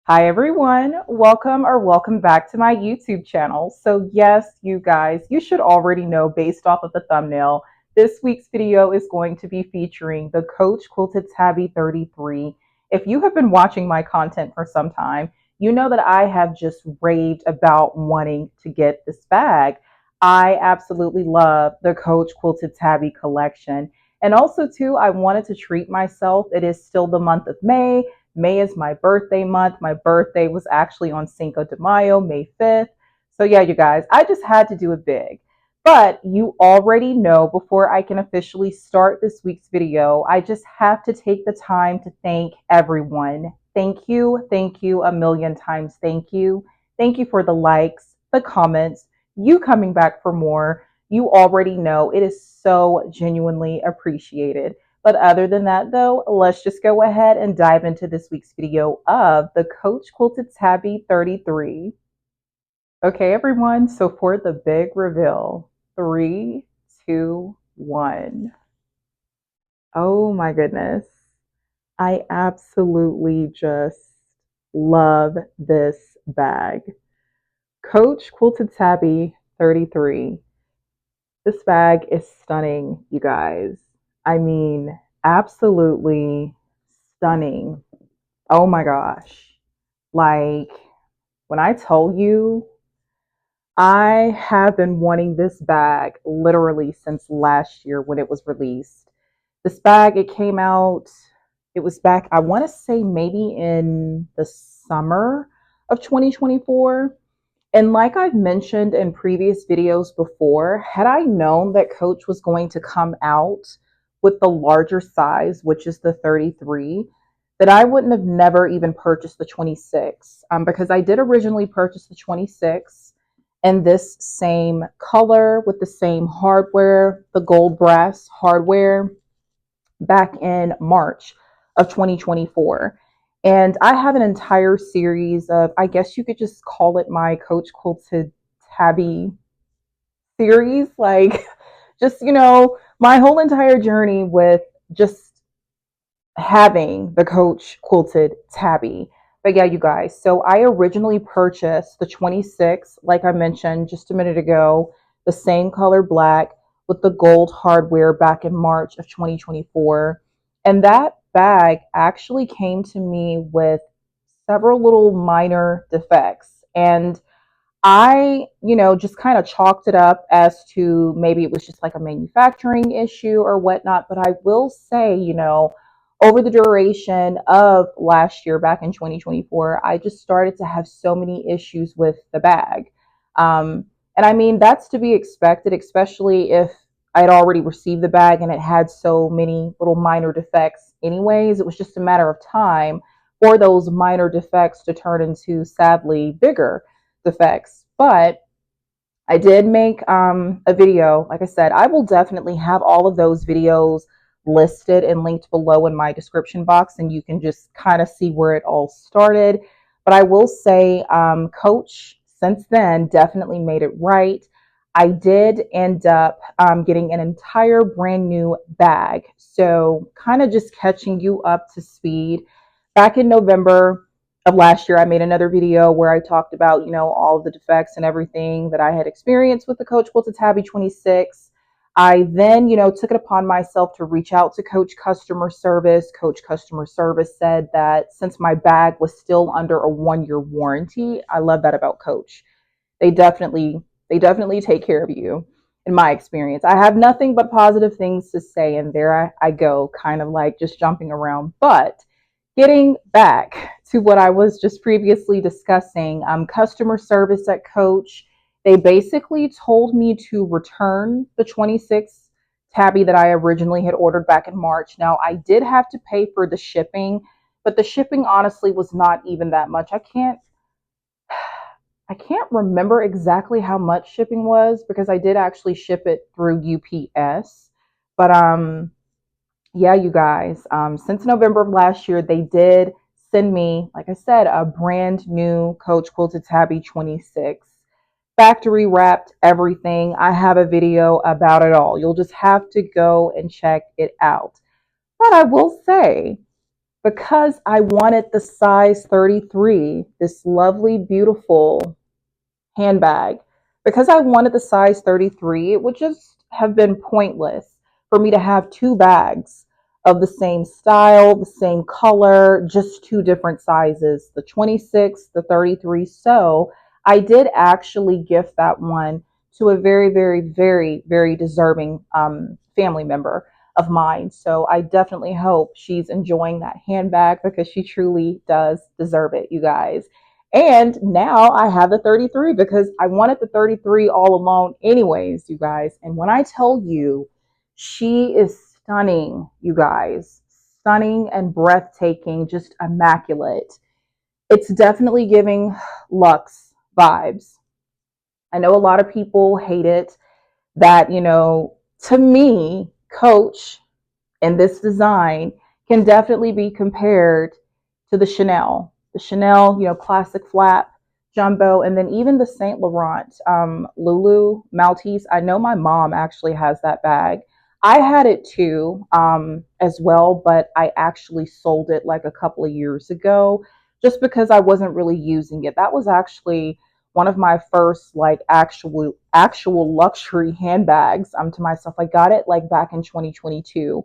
Hi everyone, welcome back to my YouTube channel. So yes, you guys, you should already know based off of the thumbnail, this week's video is going to be featuring the Coach Quilted Tabby 33. If you have been watching my content for some time, you know that I have just raved about wanting to get this bag. I absolutely love the Coach Quilted Tabby collection. And also too, I wanted to treat myself. It is still the month of May. May is my birthday month. My birthday was actually on Cinco de Mayo, May 5th. So, yeah, you guys, I just had to do it big. But you already know before I can officially start this week's video, I just have to take the time to thank everyone. Thank you a million times. Thank you. Thank you for the likes, the comments, you coming back for more. You already know it is so genuinely appreciated. But other than that, though, let's just go ahead and dive into this week's video of the Coach Quilted Tabby 33. Okay, everyone, so for the big reveal, 3, 2, 1. Oh my goodness. I absolutely just love this bag. Coach Quilted Tabby 33. This bag is stunning, you guys. I mean, absolutely stunning. Oh my gosh. Like, when I tell you, I have been wanting this bag literally since last year when it was released. This bag, it came out, it was back, I want to say maybe in the summer of 2024. And like I've mentioned in previous videos before, had I known that Coach was going to come out with the larger size, which is the 33, that I wouldn't have never even purchased the 26, because I did originally purchase the 26 in this same color with the same hardware, the gold brass hardware, back in March of 2024. And I have an entire series of, I guess you could just call it my Coach Quilted Tabby series. Like, just, my whole entire journey with just having the Coach Quilted Tabby. But yeah, you guys, so I originally purchased the 26, like I mentioned just a minute ago, the same color black with the gold hardware back in March of 2024. And that bag actually came to me with several little minor defects. And I, just kind of chalked it up as to maybe it was just like a manufacturing issue or whatnot. But I will say, over the duration of last year, back in 2024, I just started to have so many issues with the bag. And I mean, that's to be expected, especially if I'd already received the bag and it had so many little minor defects, anyways. It was just a matter of time for those minor defects to turn into sadly bigger defects. But I did make a video. Like I said, I will definitely have all of those videos listed and linked below in my description box, and you can just kind of see where it all started. But I will say, Coach, since then, definitely made it right. I did end up getting an entire brand new bag. So, kind of just catching you up to speed. Back in November of last year, I made another video where I talked about, all of the defects and everything that I had experienced with the Coach Quilted Tabby 26. I then, took it upon myself to reach out to Coach Customer Service. Coach Customer Service said that since my bag was still under a 1-year warranty, I love that about Coach. They definitely, they definitely take care of you. In my experience, I have nothing but positive things to say, and there I go, kind of like just jumping around. But getting back to what I was just previously discussing, customer service at Coach, they basically told me to return the 26 tabby that I originally had ordered back in March. Now, I did have to pay for the shipping, but the shipping honestly was not even that much. I can't remember exactly how much shipping was because I did actually ship it through UPS. But yeah, you guys, since November of last year, they did send me, like I said, a brand new Coach Quilted Tabby 26. Factory wrapped everything. I have a video about it all. You'll just have to go and check it out. But I will say, because I wanted the size 33, this lovely, beautiful handbag, because I wanted the size 33, it would just have been pointless for me to have two bags of the same style, the same color, just two different sizes, the 26, the 33. So I did actually gift that one to a very, very, very, very deserving family member of mine. So I definitely hope she's enjoying that handbag because she truly does deserve it, you guys. And now I have the 33 because I wanted the 33 all along, anyways, you guys. And when I tell you, she is stunning, you guys, stunning and breathtaking, just immaculate. It's definitely giving luxe vibes. I know a lot of people hate it that, to me, Coach and this design can definitely be compared to the Chanel. The Chanel, classic flap, jumbo, and then even the Saint Laurent Lulu Maltese. I know my mom actually has that bag. I had it too, as well, but I actually sold it like a couple of years ago just because I wasn't really using it. That was actually one of my first like actual luxury handbags to myself. I got it like back in 2022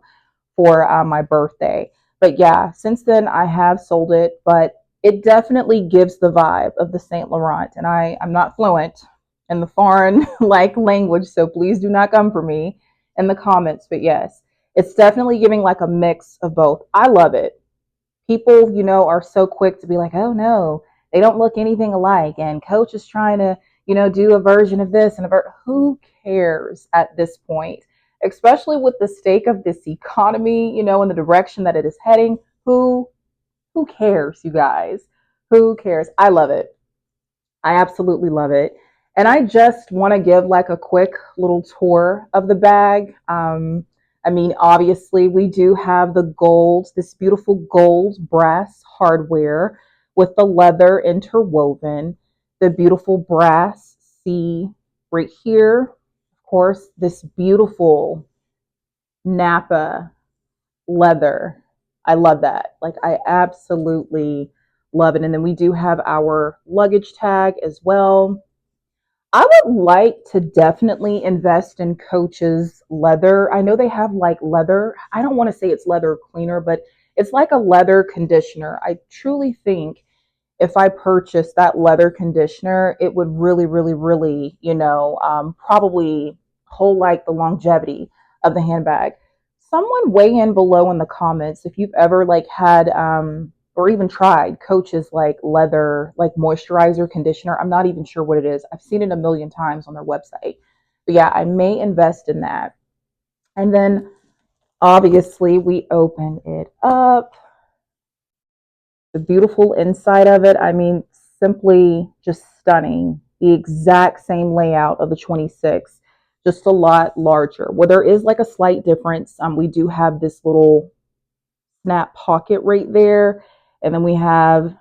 for my birthday. But yeah, since then I have sold it, but it definitely gives the vibe of the Saint Laurent. And I'm not fluent in the foreign like language, so please do not come for me in the comments. But yes, it's definitely giving like a mix of both. I love it. People, are so quick to be like, oh no, they don't look anything alike. And Coach is trying to, do a version of this and who cares at this point? Especially with the stake of this economy, in the direction that it is heading. Who cares, you guys? Who cares? I love it. I absolutely love it. And I just want to give like a quick little tour of the bag. I mean, obviously, we do have the gold, this beautiful gold brass hardware with the leather interwoven, the beautiful brass C right here. Of course, this beautiful Napa leather. I love that. Like, I absolutely love it. And then we do have our luggage tag as well. I would like to definitely invest in Coach's leather. I know they have like leather. I don't want to say it's leather cleaner, but it's like a leather conditioner. I truly think if I purchased that leather conditioner, it would really, really, really, probably hold like the longevity of the handbag. Someone weigh in below in the comments if you've ever like had or even tried Coach's like leather like moisturizer conditioner. I'm not even sure what it is. I've seen it a million times on their website. But yeah, I may invest in that. And then obviously we open it up, the beautiful inside of it. I mean, simply just stunning. The exact same layout of the 26, just a lot larger. Well, there is like a slight difference. We do have this little snap pocket right there. And then we have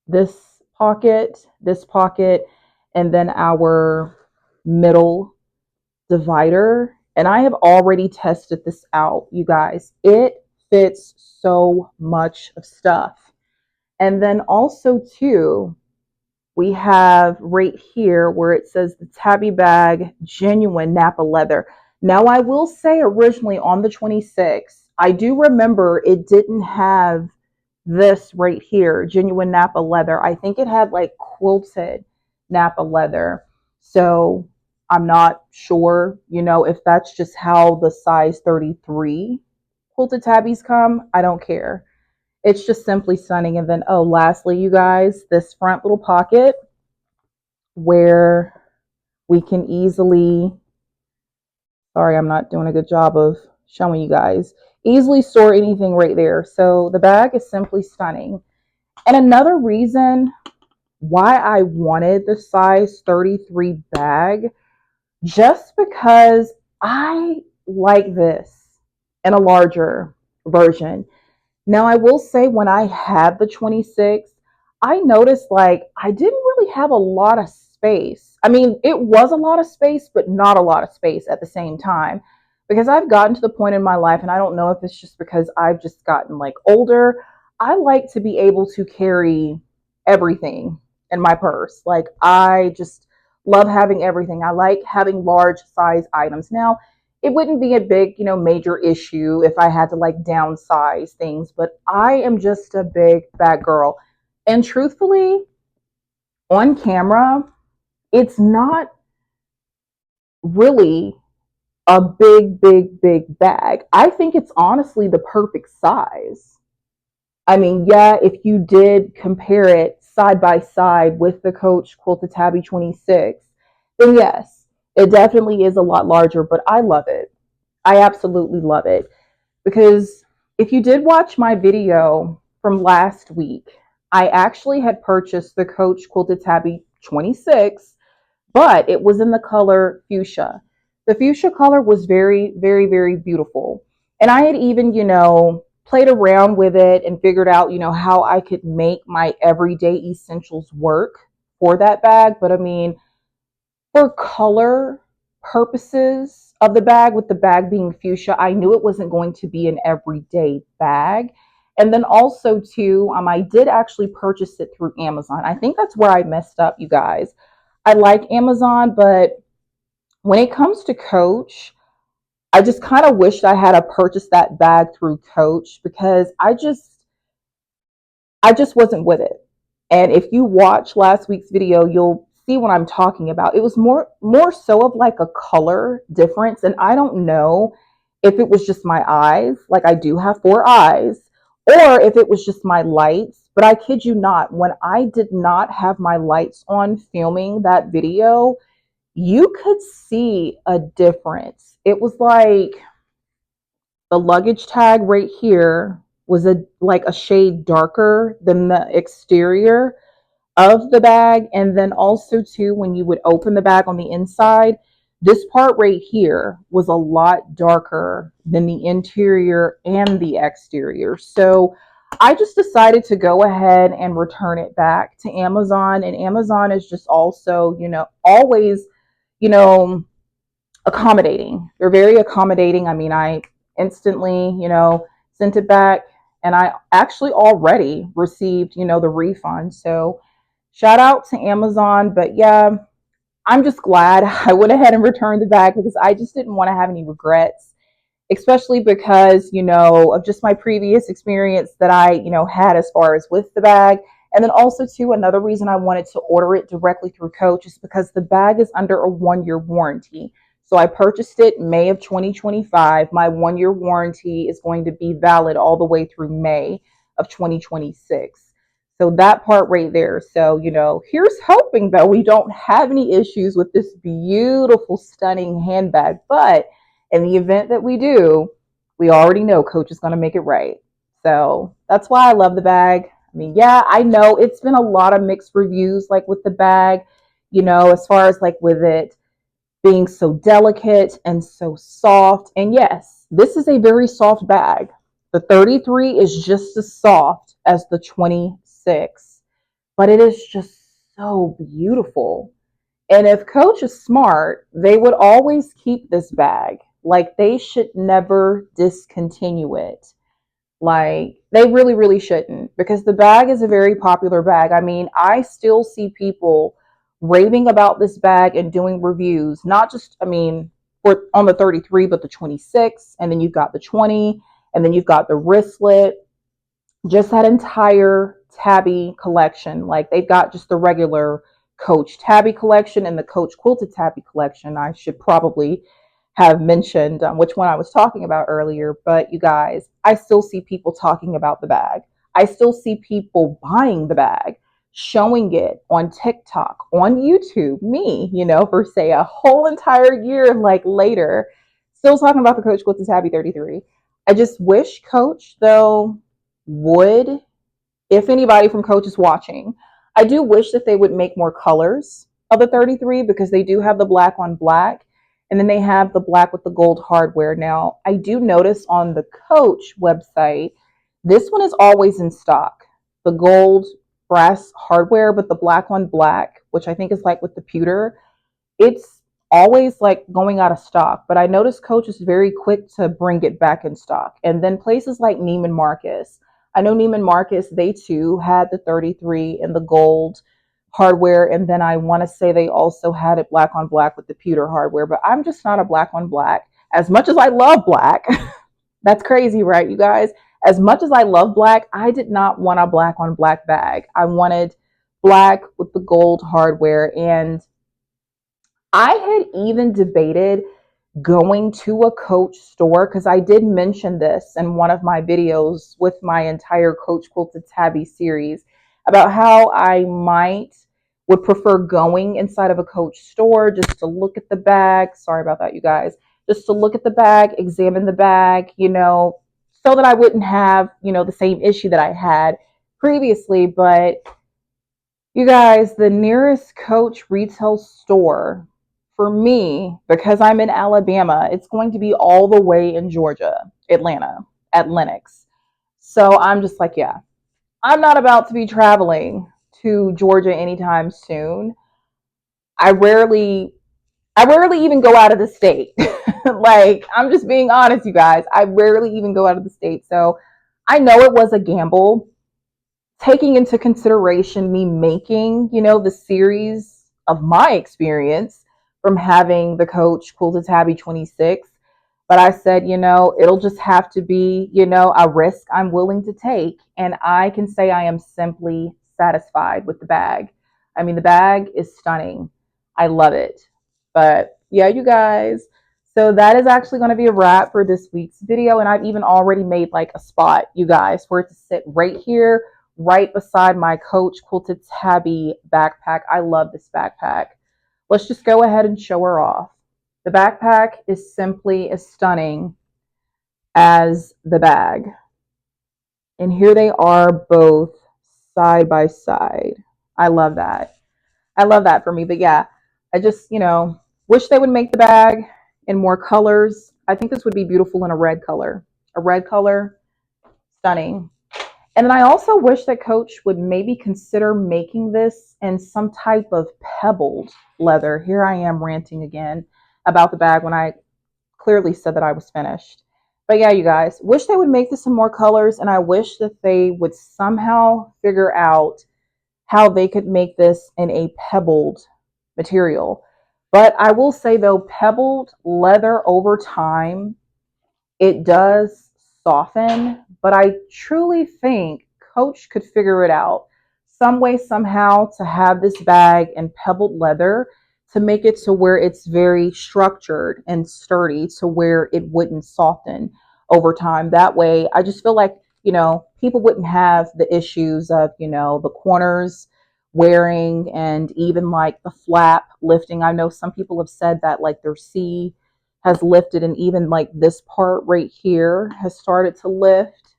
this pocket, and then our middle divider. And I have already tested this out, you guys. It fits so much of stuff. And then also too, we have right here where it says the Tabby bag, genuine Napa leather. Now I will say originally on the 26, I do remember it didn't have this right here, genuine Napa leather. I think it had like quilted Napa leather. So I'm not sure, if that's just how the size 33 quilted tabbies come. I don't care. It's just simply stunning. And then, oh, lastly, you guys, this front little pocket where we can easily, sorry, I'm not doing a good job of showing you guys, easily store anything right there. So the bag is simply stunning. And another reason why I wanted the size 33 bag, just because I like this in a larger version. Now, I will say when I had the 26, I noticed like I didn't really have a lot of space. I mean, it was a lot of space, but not a lot of space at the same time. because I've gotten to the point in my life, and I don't know if it's just because I've just gotten like older. I like to be able to carry everything in my purse. Like, I just love having everything. I like having large size items. Now, it wouldn't be a big, major issue if I had to like downsize things, but I am just a big bag girl. And truthfully, on camera, it's not really a big, big, big bag. I think it's honestly the perfect size. I mean, yeah, if you did compare it side by side with the Coach Quilted Tabby 26, then yes, it definitely is a lot larger, but I love it. I absolutely love it because if you did watch my video from last week, I actually had purchased the Coach Quilted Tabby 26, but it was in the color fuchsia. The fuchsia color was very, very, very beautiful. And I had even, played around with it and figured out, how I could make my everyday essentials work for that bag. But I mean, for color purposes of the bag, with the bag being fuchsia, I knew it wasn't going to be an everyday bag. And then also too, I did actually purchase it through Amazon. I think that's where I messed up, you guys. I like Amazon, but when it comes to Coach, I just kind of wished I had purchased that bag through Coach because I just wasn't with it. And if you watch last week's video, you'll see what I'm talking about. It was more so of like a color difference, and I don't know if it was just my eyes, like I do have four eyes, or if it was just my lights. But I kid you not, when I did not have my lights on filming that video, you could see a difference. It was like the luggage tag right here was a shade darker than the exterior of the bag. And then also too, when you would open the bag on the inside, this part right here was a lot darker than the interior and the exterior. So I just decided to go ahead and return it back to Amazon. And Amazon is just also, always, you know, accommodating. They're very accommodating. I mean, I instantly, sent it back, and I actually already received, the refund. So shout out to Amazon. But yeah, I'm just glad I went ahead and returned the bag because I just didn't want to have any regrets, especially because, of just my previous experience that I, had as far as with the bag. And then also too, another reason I wanted to order it directly through Coach is because the bag is under a 1-year warranty. So I purchased it May of 2025. My 1-year warranty is going to be valid all the way through May of 2026. So that part right there. So, here's hoping that we don't have any issues with this beautiful, stunning handbag. But in the event that we do, we already know Coach is going to make it right. So that's why I love the bag. I mean, yeah, I know it's been a lot of mixed reviews, like with the bag, as far as like with it being so delicate and so soft. And yes, this is a very soft bag. The 33 is just as soft as the 26, but it is just so beautiful. And if Coach is smart, they would always keep this bag. Like, they should never discontinue it. Like, they really, really shouldn't, because the bag is a very popular bag. I mean, I still see people raving about this bag and doing reviews, not just, for on the 33, but the 26, and then you've got the 20, and then you've got the wristlet, just that entire Tabby collection. Like, they've got just the regular Coach Tabby collection and the Coach Quilted Tabby collection. I should probably have mentioned which one I was talking about earlier, but you guys, I still see people talking about the bag. I still see people buying the bag, showing it on TikTok, on YouTube, me, for say a whole entire year like later, still talking about the Coach Quilted Tabby 33. I just wish Coach, though, would, if anybody from Coach is watching, I do wish that they would make more colors of the 33, because they do have the black on black, and then they have the black with the gold hardware. Now, I do notice on the Coach website, this one is always in stock, the gold brass hardware, but the black on black, which I think is like with the pewter, it's always like going out of stock. But I noticed Coach is very quick to bring it back in stock. And then places like Neiman Marcus, I know Neiman Marcus, they too had the 33 and the gold hardware. And then I want to say they also had it black on black with the pewter hardware. But I'm just not a black on black. As much as I love black, that's crazy, right, you guys? As much as I love black, I did not want a black on black bag. I wanted black with the gold hardware. And I had even debated going to a Coach store because I did mention this in one of my videos with my entire Coach Quilted Tabby series about how I would prefer going inside of a Coach store just to look at the bag. Sorry about that, you guys. Just to look at the bag, examine the bag, so that I wouldn't have, the same issue that I had previously. But you guys, the nearest Coach retail store for me, because I'm in Alabama, it's going to be all the way in Georgia, Atlanta, at Lenox. So I'm just like, yeah, I'm not about to be traveling to Georgia anytime soon. I rarely I rarely even go out of the state. Like, I'm just being honest, you guys. I rarely even go out of the state. So I know it was a gamble, taking into consideration me making, the series of my experience from having the Coach Quilted Tabby 26. But I said, it'll just have to be, a risk I'm willing to take. And I can say I am simply satisfied with the bag. I mean, the bag is stunning. I love it. But yeah, you guys. So that is actually going to be a wrap for this week's video. And I've even already made like a spot, you guys, for it to sit right here, right beside my Coach Quilted Tabby backpack. I love this backpack. Let's just go ahead and show her off. The backpack is simply as stunning as the bag. And here they are both side by side. I love that. I love that for me. But yeah, I just, wish they would make the bag in more colors. I think this would be beautiful in a red color. A red color, stunning. And then I also wish that Coach would maybe consider making this in some type of pebbled leather. Here I am ranting again about the bag when I clearly said that I was finished. But yeah, you guys, wish they would make this in more colors, and I wish that they would somehow figure out how they could make this in a pebbled material. But I will say though, pebbled leather over time, it does soften, but I truly think Coach could figure it out some way, somehow, to have this bag in pebbled leather to make it to where it's very structured and sturdy to where it wouldn't soften over time. That way, I just feel like, people wouldn't have the issues of, the corners wearing and even like the flap lifting. I know some people have said that like their C has lifted, and even like this part right here has started to lift.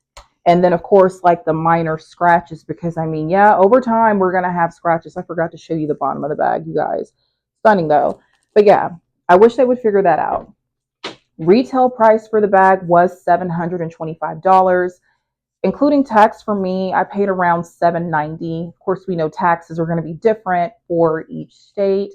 And then of course like the minor scratches, because I mean, yeah, over time we're gonna have scratches. I forgot to show you the bottom of the bag, you guys. Stunning though. But yeah, I wish they would figure that out. Retail price for the bag was $725, including tax. For me, I paid around $790. Of course, we know taxes are going to be different for each state.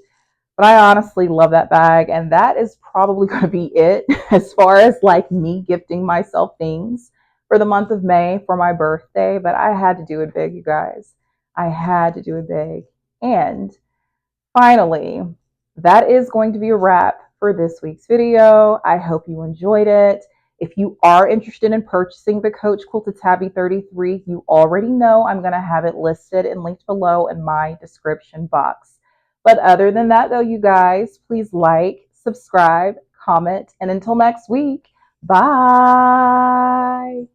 But I honestly love that bag, and that is probably going to be it as far as like me gifting myself things for the month of May for my birthday. But I had to do it big, you guys. I had to do it big. And finally, that is going to be a wrap for this week's video. I hope you enjoyed it. If you are interested in purchasing the Coach Quilted Tabby 33, you already know I'm going to have it listed and linked below in my description box. But other than that, though, you guys, please like, subscribe, comment, and until next week, bye.